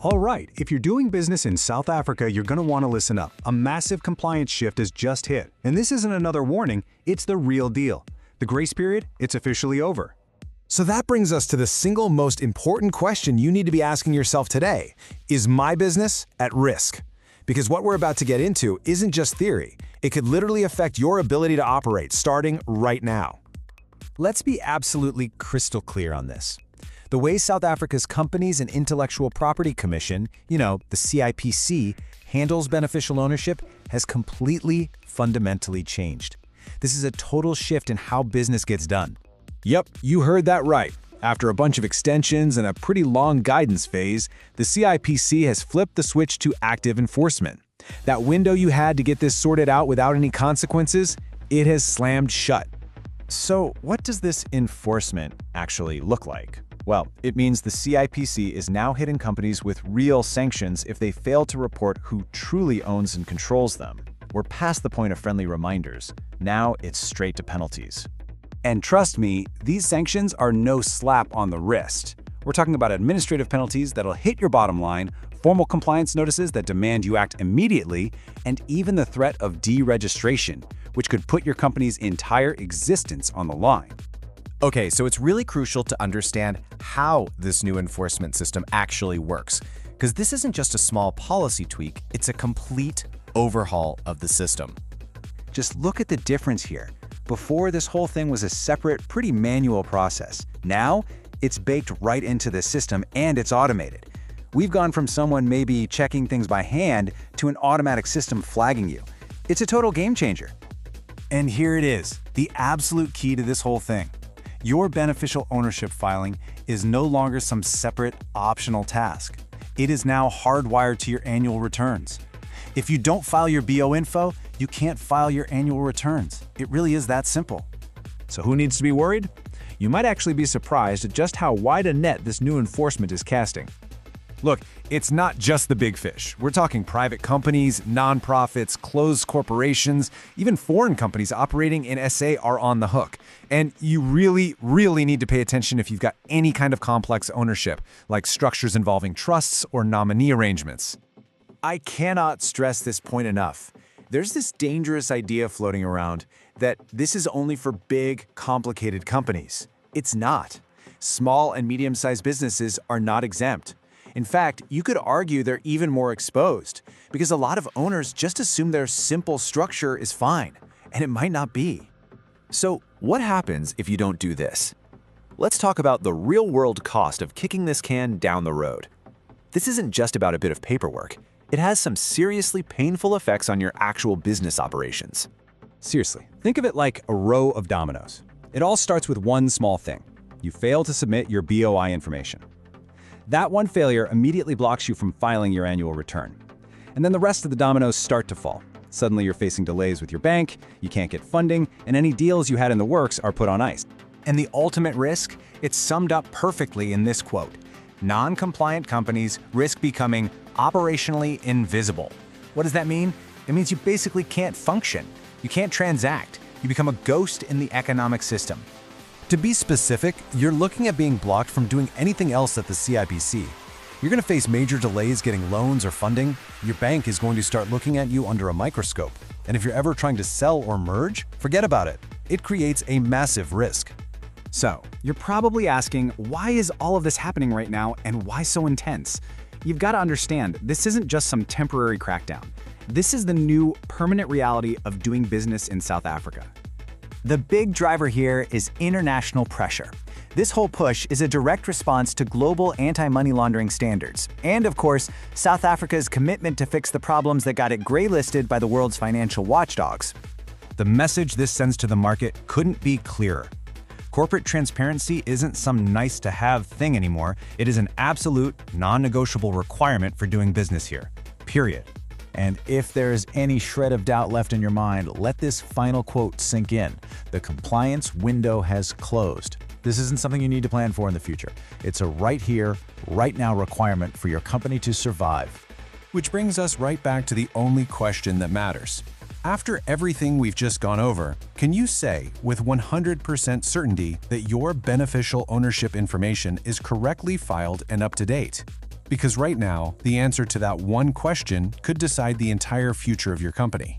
All right, if you're doing business in South Africa, you're going to want to listen up. A massive compliance shift has just hit. And this isn't another warning, it's the real deal. The grace period, it's officially over. So that brings us to the single most important question you need to be asking yourself today. Is my business at risk? Because what we're about to get into isn't just theory. It could literally affect your ability to operate starting right now. Let's be absolutely crystal clear on this. The way South Africa's Companies and Intellectual Property Commission, the CIPC, handles beneficial ownership has completely, fundamentally changed. This is a total shift in how business gets done. Yep, you heard that right. After a bunch of extensions and a pretty long guidance phase, the CIPC has flipped the switch to active enforcement. That window you had to get this sorted out without any consequences, it has slammed shut. So what does this enforcement actually look like? Well, it means the CIPC is now hitting companies with real sanctions if they fail to report who truly owns and controls them. We're past the point of friendly reminders. Now it's straight to penalties. And trust me, these sanctions are no slap on the wrist. We're talking about administrative penalties that'll hit your bottom line, formal compliance notices that demand you act immediately, and even the threat of deregistration, which could put your company's entire existence on the line. Okay, so it's really crucial to understand how this new enforcement system actually works, because this isn't just a small policy tweak, it's a complete overhaul of the system. Just look at the difference here. Before, this whole thing was a separate, pretty manual process. Now, it's baked right into the system and it's automated. We've gone from someone maybe checking things by hand to an automatic system flagging you. It's a total game changer. And here it is, the absolute key to this whole thing. Your beneficial ownership filing is no longer some separate, optional task. It is now hardwired to your annual returns. If you don't file your BO info, you can't file your annual returns. It really is that simple. So who needs to be worried? You might actually be surprised at just how wide a net this new enforcement is casting. Look, it's not just the big fish. We're talking private companies, nonprofits, closed corporations, even foreign companies operating in SA are on the hook. And you really, really need to pay attention if you've got any kind of complex ownership, like structures involving trusts or nominee arrangements. I cannot stress this point enough. There's this dangerous idea floating around that this is only for big, complicated companies. It's not. Small and medium-sized businesses are not exempt. In fact, you could argue they're even more exposed because a lot of owners just assume their simple structure is fine, and it might not be. So what happens if you don't do this? Let's talk about the real-world cost of kicking this can down the road. This isn't just about a bit of paperwork. It has some seriously painful effects on your actual business operations. Seriously, think of it like a row of dominoes. It all starts with one small thing. You fail to submit your BOI information. That one failure immediately blocks you from filing your annual return. And then the rest of the dominoes start to fall. Suddenly you're facing delays with your bank, you can't get funding, and any deals you had in the works are put on ice. And the ultimate risk? It's summed up perfectly in this quote. Non-compliant companies risk becoming operationally invisible. What does that mean? It means you basically can't function. You can't transact. You become a ghost in the economic system. To be specific, you're looking at being blocked from doing anything else at the CIPC. You're going to face major delays getting loans or funding. Your bank is going to start looking at you under a microscope. And if you're ever trying to sell or merge, forget about it. It creates a massive risk. So, you're probably asking, why is all of this happening right now and why so intense? You've got to understand, this isn't just some temporary crackdown. This is the new permanent reality of doing business in South Africa. The big driver here is international pressure. This whole push is a direct response to global anti-money laundering standards, and of course, South Africa's commitment to fix the problems that got it graylisted by the world's financial watchdogs. The message this sends to the market couldn't be clearer. Corporate transparency isn't some nice-to-have thing anymore. It is an absolute, non-negotiable requirement for doing business here. Period. And if there's any shred of doubt left in your mind, let this final quote sink in. The compliance window has closed. This isn't something you need to plan for in the future. It's a right here, right now requirement for your company to survive. Which brings us right back to the only question that matters. After everything we've just gone over, can you say with 100% certainty that your beneficial ownership information is correctly filed and up to date? Because right now, the answer to that one question could decide the entire future of your company.